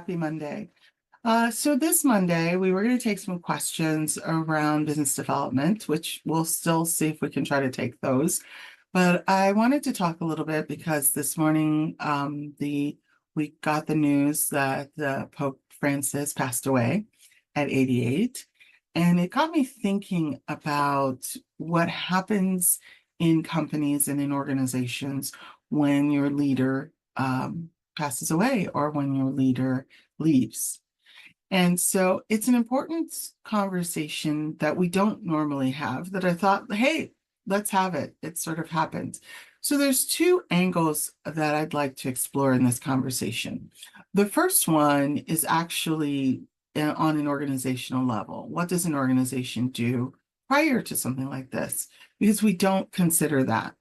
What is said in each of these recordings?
happy Monday. So this Monday, we were going to take some questions around business development, which we'll still see if we can try to take those. But I wanted to talk a little bit because this morning, we got the news that the Pope Francis passed away at 88. And it got me thinking about what happens in companies and in organizations when your leader passes away or when your leader leaves. And so it's an important conversation that we don't normally have that I thought, hey, let's have it. It sort of happened. So there's two angles that I'd like to explore in this conversation. The first one is actually on an organizational level. What does an organization do prior to something like this? Because we don't consider that.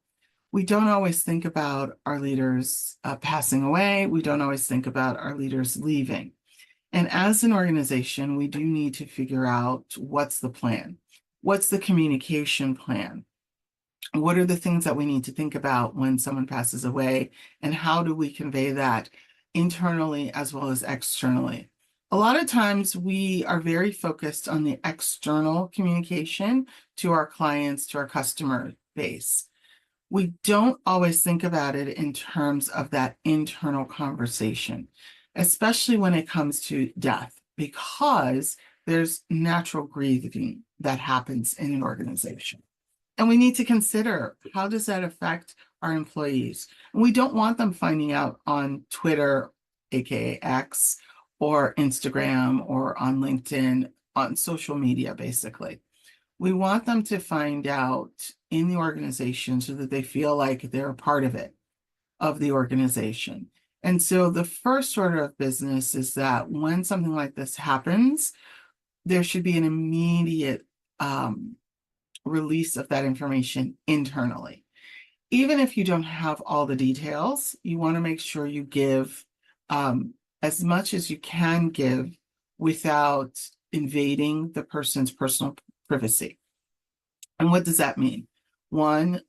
We don't always think about our leaders passing away. We don't always think about our leaders leaving. And as an organization, we do need to figure out what's the plan? What's the communication plan? What are the things that we need to think about when someone passes away? And how do we convey that internally as well as externally? A lot of times we are very focused on the external communication to our clients, to our customer base. We don't always think about it in terms of that internal conversation, especially when it comes to death, because there's natural grieving that happens in an organization. And we need to consider, how does that affect our employees? And we don't want them finding out on Twitter, aka X, or Instagram, or on LinkedIn, on social media, basically. We want them to find out in the organization so that they feel like they're a part of it, of the organization. And so the first order of business is that when something like this happens, there should be an immediate release of that information internally. Even if you don't have all the details, you want to make sure you give as much as you can give without invading the person's personal privacy. And what does that mean? One,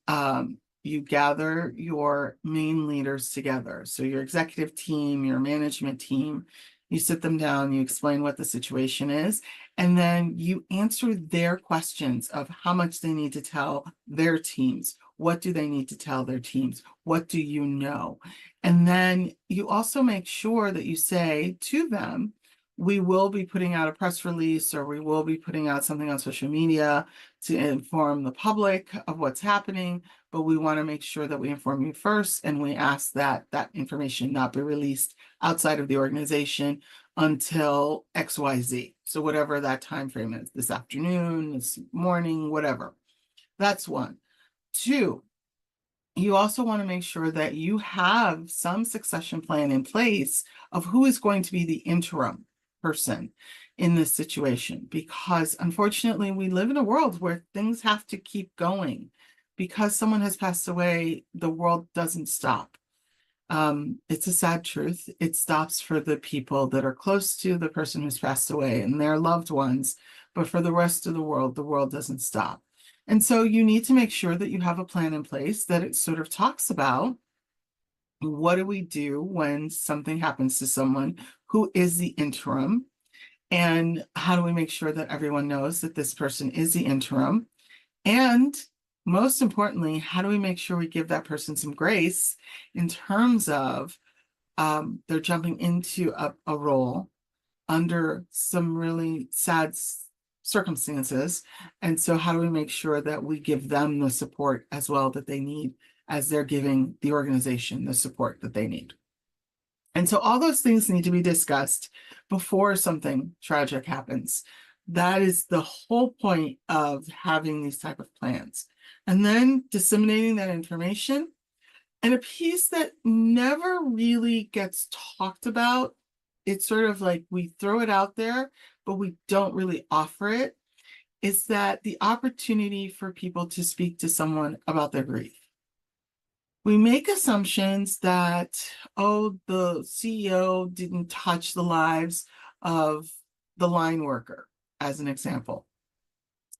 you gather your main leaders together. So your executive team, your management team, you sit them down, you explain what the situation is, and then you answer their questions of how much they need to tell their teams. What do they need to tell their teams? What do you know? And then you also make sure that you say to them, we will be putting out a press release, or we will be putting out something on social media to inform the public of what's happening, but we want to make sure that we inform you first, and we ask that that information not be released outside of the organization until XYZ. So whatever that time frame is, this afternoon, this morning, whatever. That's one. Two, you also want to make sure that you have some succession plan in place of who is going to be the interim person in this situation, because unfortunately we live in a world where things have to keep going. Because someone has passed away, the world doesn't stop. It's a sad truth. It stops for the people that are close to the person who's passed away and their loved ones, but for the rest of the world doesn't stop. And so you need to make sure that you have a plan in place that it sort of talks about, what do we do when something happens to someone who is the interim? And how do we make sure that everyone knows that this person is the interim? And most importantly, how do we make sure we give that person some grace in terms of they're jumping into a role under some really sad circumstances? And so how do we make sure that we give them the support as well that they need, as they're giving the organization the support that they need? And so all those things need to be discussed before something tragic happens. That is the whole point of having these type of plans. And then disseminating that information. And a piece that never really gets talked about, it's sort of like we throw it out there, but we don't really offer it, is that the opportunity for people to speak to someone about their grief. We make assumptions that, oh, the CEO didn't touch the lives of the line worker, as an example.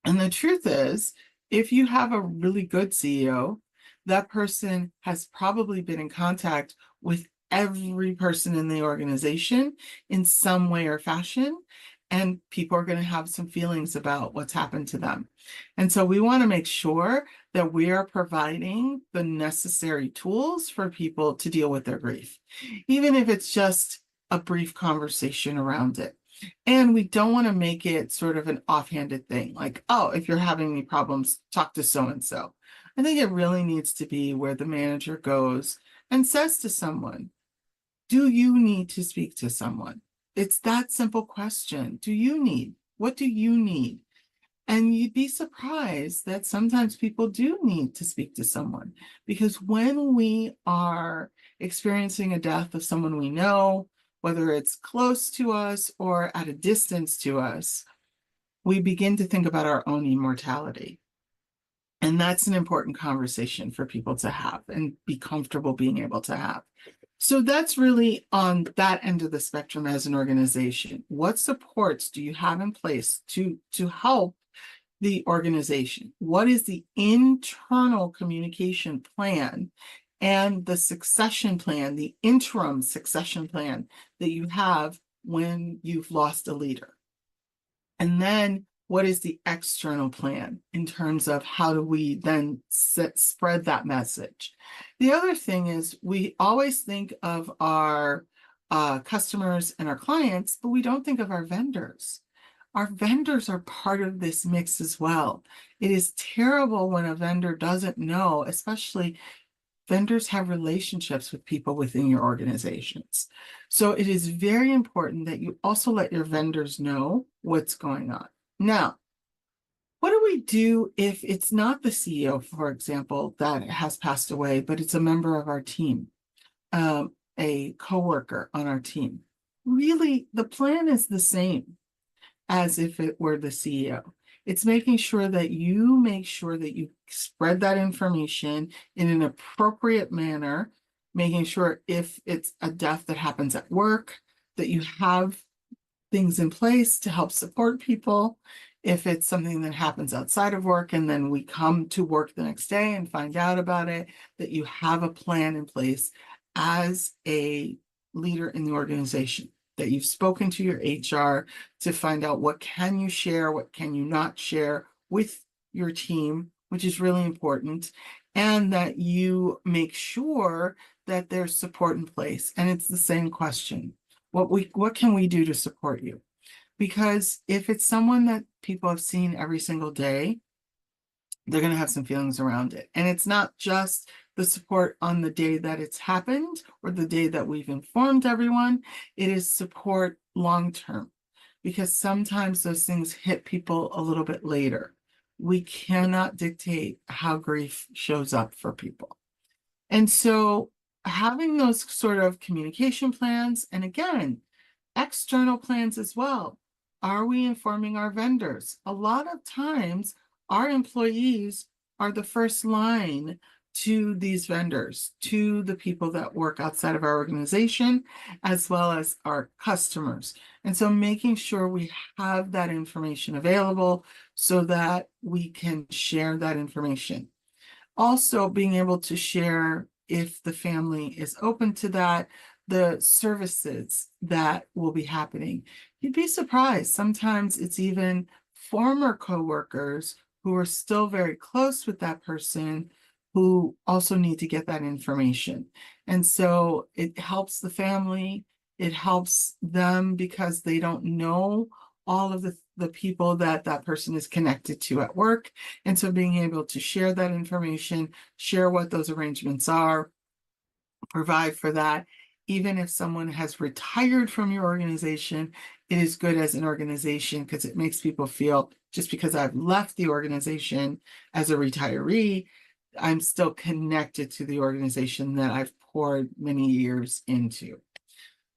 And the truth is, if you have a really good CEO, that person has probably been in contact with every person in the organization in some way or fashion, and people are going to have some feelings about what's happened to them. And so we want to make sure that we are providing the necessary tools for people to deal with their grief, even if it's just a brief conversation around it. And we don't want to make it sort of an offhanded thing, like, oh, if you're having any problems, talk to so-and-so. I think it really needs to be where the manager goes and says to someone, do you need to speak to someone? It's that simple question. What do you need? And you'd be surprised that sometimes people do need to speak to someone, because when we are experiencing a death of someone we know, whether it's close to us or at a distance to us, we begin to think about our own immortality. And that's an important conversation for people to have and be comfortable being able to have. So that's really on that end of the spectrum as an organization. What supports do you have in place to help the organization? What is the internal communication plan and the succession plan, the interim succession plan that you have when you've lost a leader? And then what is the external plan in terms of how do we then spread that message? The other thing is we always think of our customers and our clients, but we don't think of our vendors. Our vendors are part of this mix as well. It is terrible when a vendor doesn't know, especially vendors have relationships with people within your organizations. So it is very important that you also let your vendors know what's going on. Now, what do we do if it's not the CEO, for example, that has passed away, but it's a member of our team, a coworker on our team? Really, the plan is the same as if it were the CEO. It's making sure that you spread that information in an appropriate manner, making sure if it's a death that happens at work, that you have things in place to help support people. If it's something that happens outside of work and then we come to work the next day and find out about it, that you have a plan in place as a leader in the organization, that you've spoken to your HR to find out what can you share, what can you not share with your team, which is really important, and that you make sure that there's support in place. And it's the same question. What can we do to support you? Because if it's someone that people have seen every single day, they're going to have some feelings around it. And it's not just the support on the day that it's happened or the day that we've informed everyone. It is support long-term, because sometimes those things hit people a little bit later. We cannot dictate how grief shows up for people. And so having those sort of communication plans, and again, external plans as well. Are we informing our vendors? A lot of times, our employees are the first line to these vendors, to the people that work outside of our organization, as well as our customers. And so making sure we have that information available so that we can share that information. Also being able to share, if the family is open to that, the services that will be happening. You'd be surprised. Sometimes it's even former coworkers who are still very close with that person who also need to get that information. And so it helps the family, it helps them because they don't know all of the people that that person is connected to at work. And so being able to share that information, share what those arrangements are, provide for that. Even if someone has retired from your organization, it is good as an organization because it makes people feel, just because I've left the organization as a retiree, I'm still connected to the organization that I've poured many years into.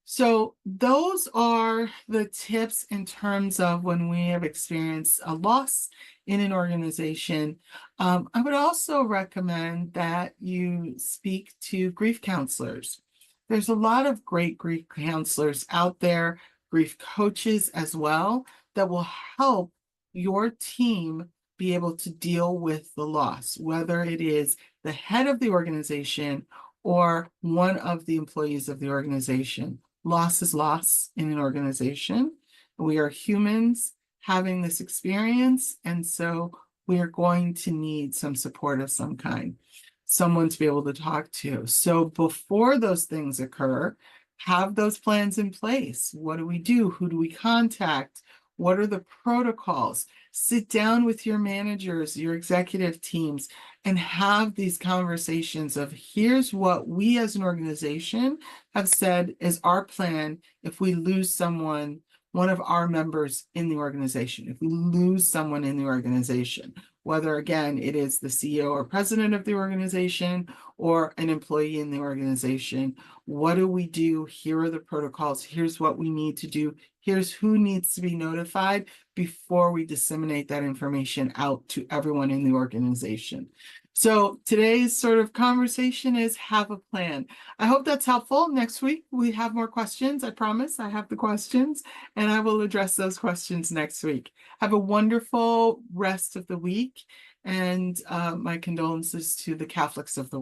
So those are the tips in terms of when we have experienced a loss in an organization. I would also recommend that you speak to grief counselors. There's a lot of great grief counselors out there, grief coaches as well, that will help your team be able to deal with the loss, whether it is the head of the organization or one of the employees of the organization. Loss is loss in an organization. We are humans having this experience, and so we are going to need some support of some kind, someone to be able to talk to. So before those things occur, have those plans in place. What do we do? Who do we contact? What are the protocols? Sit down with your managers, your executive teams, and have these conversations of here's what we as an organization have said is our plan if we lose someone, one of our members in the organization, if we lose someone in the organization, whether again it is the CEO or president of the organization or an employee in the organization. What do we do? Here are the protocols. Here's what we need to do. Here's who needs to be notified before we disseminate that information out to everyone in the organization. So today's sort of conversation is have a plan. I hope that's helpful. Next week, we have more questions. I promise I have the questions, and I will address those questions next week. Have a wonderful rest of the week, and my condolences to the Catholics of the world.